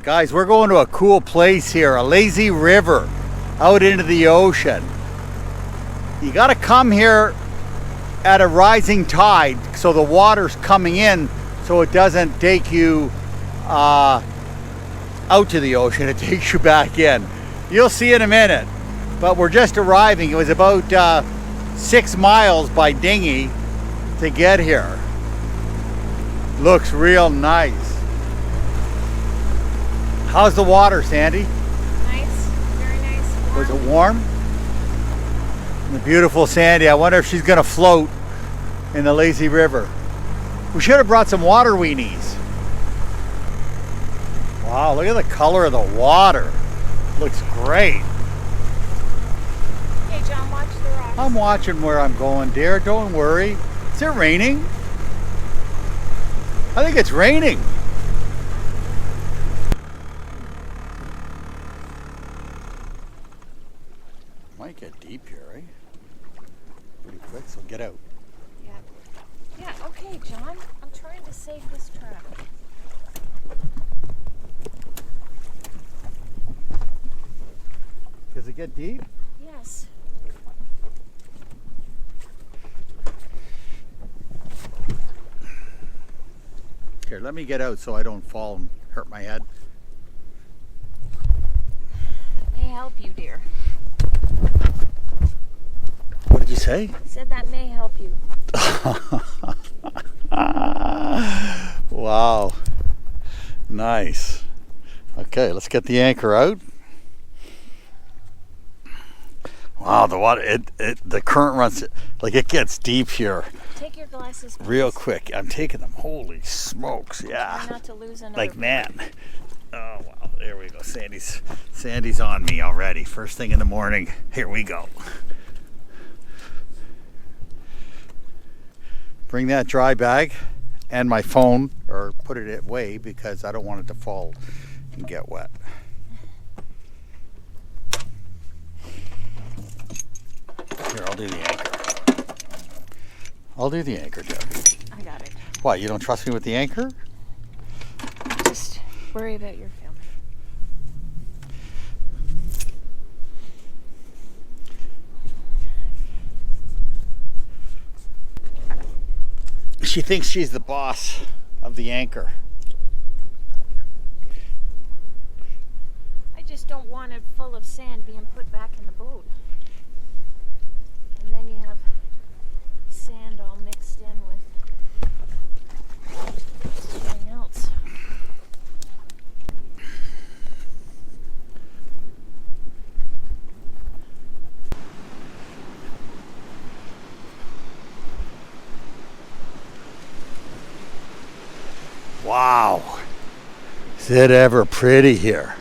Guys, we're going to a cool place here, a lazy river out into the ocean. You got to come here at a rising tide so the water's coming in so it doesn't take you out to the ocean, it takes you back in. You'll see in a minute, but we're just arriving. It was about 6 miles by dinghy to get here. Looks real nice. How's the water, Sandy? Nice, very nice. Warm. Was it warm? The beautiful Sandy. I wonder if she's gonna float in the lazy river. We should have brought some water weenies. Wow, look at the color of the water. Looks great. Hey John, watch the rocks. I'm watching where I'm going, dear. Don't worry. Is it raining? I think it's raining. Might get deep here, right? Pretty quick, so get out. Yeah, okay, John. I'm trying to save this traffic. Does it get deep? Yes. Here, let me get out so I don't fall and hurt my head. That may help you, dear. What did you say? I said that may help you. Wow. Nice. Okay, let's get the anchor out. Wow, the water, the current runs, like it gets deep here. Take your glasses, please. Real quick. I'm taking them. Holy smokes, yeah. Try not to lose another. Like, man. Oh, wow. There we go. Sandy's on me already. First thing in the morning. Here we go. Bring that dry bag and my phone, or put it away because I don't want it to fall and get wet. Here, I'll do the anchor. I'll do the anchor, Joe. I got it. What, you don't trust me with the anchor? Just worry about your filming. She thinks she's the boss of the anchor. I just don't want it full of sand being put back in the boat. And then you have sand all mixed in with everything else. Wow. Is it ever pretty here?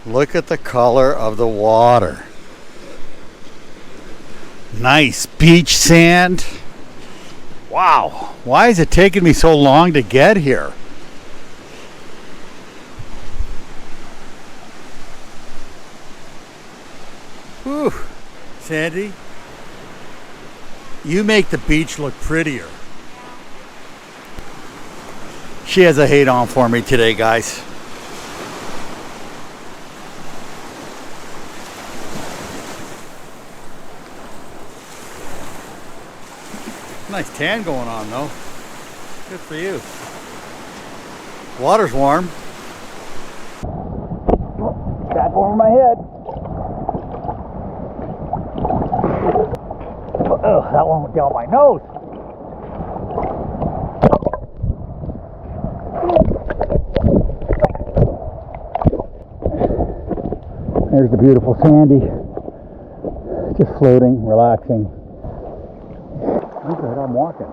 Look at the color of the water. Nice beach sand. Wow. Why is it taking me so long to get here? Whew. Sandy, you make the beach look prettier. She has a hate on for me today, guys. Nice tan going on though. Good for you. Water's warm. Back over my head. Oh, that one went down my nose. There's the beautiful Sandy. Just floating, relaxing. I'm good, I'm walking.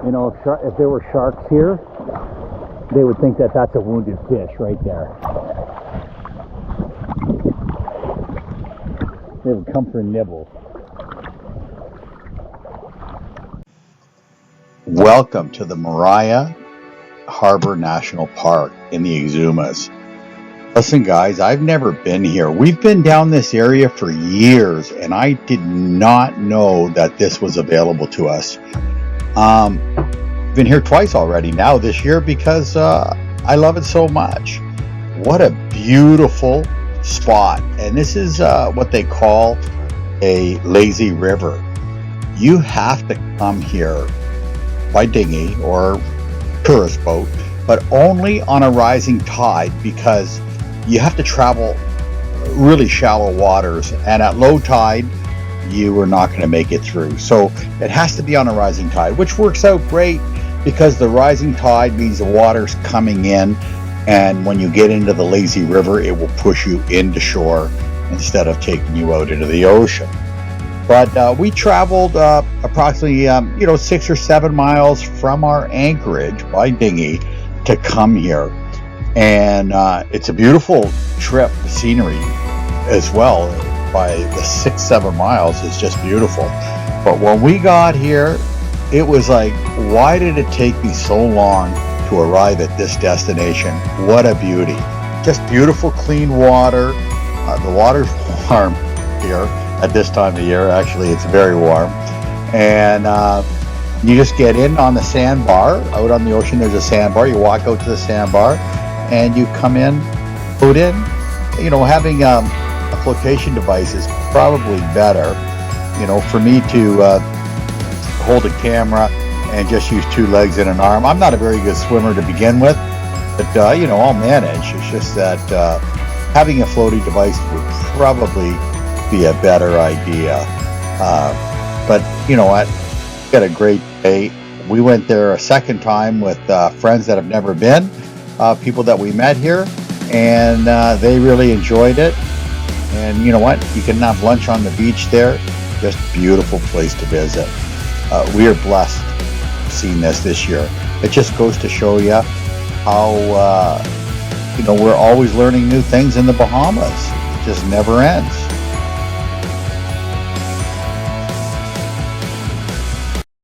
You know, if there were sharks here, they would think that that's a wounded fish right there. They would come for a nibble. Welcome to the Maria Harbor National Park in the Exumas. Listen, guys, I've never been here. We've been down this area for years, and I did not know that this was available to us. Been here twice already now this year because I love it so much. What a beautiful spot. And this is what they call a lazy river. You have to come here by dinghy or tourist boat, but only on a rising tide, because you have to travel really shallow waters, and at low tide you are not going to make it through. So it has to be on a rising tide, which works out great because the rising tide means the water's coming in, and when you get into the lazy river, it will push you into shore instead of taking you out into the ocean. But we traveled approximately 6 or 7 miles from our anchorage by dinghy to come here. And it's a beautiful trip. The scenery as well, by the 6-7 miles, is just beautiful. But when we got here, it was like, why did it take me so long to arrive at this destination? What a beauty. Just beautiful, clean water. The water's warm here at this time of year. Actually, it's very warm. And you just get in on the sandbar. Out on the ocean, there's a sandbar. You walk out to the sandbar, and you come in, float in. Having a flotation device is probably better. For me to hold a camera and just use 2 legs and an arm. I'm not a very good swimmer to begin with, but I'll manage. It's just that having a floating device would probably be a better idea. But you know what? We had a great day. We went there a second time with friends that have never been. People that we met here, and they really enjoyed it. And you know what? You can have lunch on the beach there. Just a beautiful place to visit. We are blessed seeing this year. It just goes to show you how we're always learning new things in the Bahamas. It just never ends.